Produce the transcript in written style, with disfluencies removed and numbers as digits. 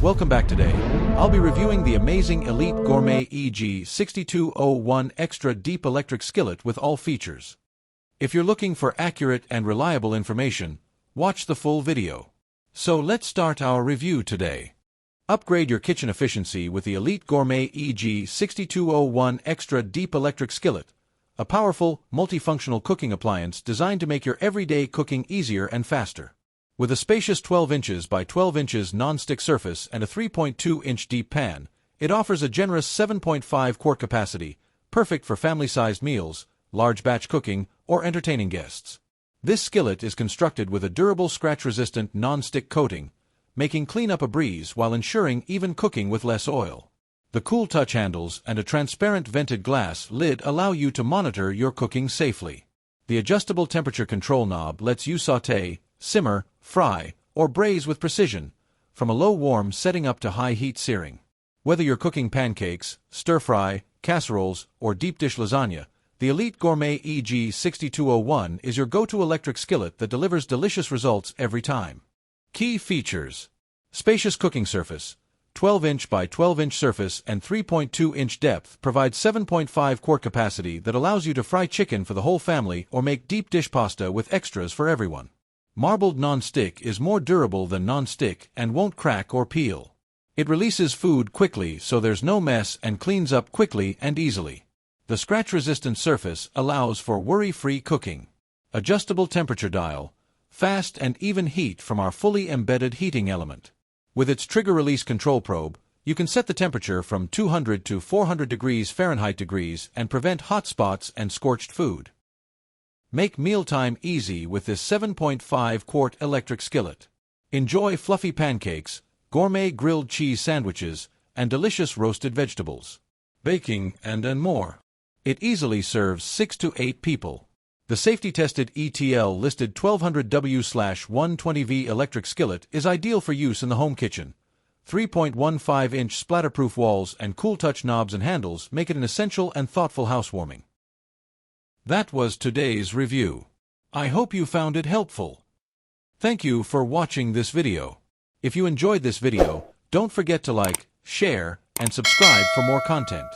Welcome back today. I'll be reviewing the amazing Elite Gourmet EG6201 Extra Deep electric skillet with all features. If you're looking for accurate and reliable information, watch the full video. So let's start our review today. Upgrade your kitchen efficiency with the Elite Gourmet EG6201 Extra Deep electric skillet, a powerful, multifunctional cooking appliance designed to make your everyday cooking easier and faster. With a spacious 12 inches by 12 inches non-stick surface and a 3.2-inch deep pan, it offers a generous 7.5 quart capacity, perfect for family-sized meals, large batch cooking, or entertaining guests. This skillet is constructed with a durable scratch-resistant non-stick coating, making cleanup a breeze while ensuring even cooking with less oil. The cool touch handles and a transparent vented glass lid allow you to monitor your cooking safely. The adjustable temperature control knob lets you sauté, simmer, fry, or braise with precision, from a low warm setting up to high heat searing. Whether you're cooking pancakes, stir-fry, casseroles, or deep dish lasagna, the Elite Gourmet EG6201 is your go-to electric skillet that delivers delicious results every time. Key features: spacious cooking surface, 12-inch by 12-inch surface and 3.2-inch depth provides 7.5 quart capacity that allows you to fry chicken for the whole family or make deep dish pasta with extras for everyone. Marbled non-stick is more durable than non-stick and won't crack or peel. It releases food quickly so there's no mess and cleans up quickly and easily. The scratch-resistant surface allows for worry-free cooking. Adjustable temperature dial, fast and even heat from our fully embedded heating element. With its trigger-release control probe, you can set the temperature from 200 to 400 degrees Fahrenheit and prevent hot spots and scorched food. Make mealtime easy with this 7.5 quart electric skillet. Enjoy fluffy pancakes, gourmet grilled cheese sandwiches, and delicious roasted vegetables. Baking and more. It easily serves 6 to 8 people. The safety-tested ETL-listed 1200W/120V electric skillet is ideal for use in the home kitchen. 3.15-inch splatterproof walls and cool touch knobs and handles make it an essential and thoughtful housewarming. That was today's review. I hope you found it helpful. Thank you for watching this video. If you enjoyed this video, don't forget to like, share, and subscribe for more content.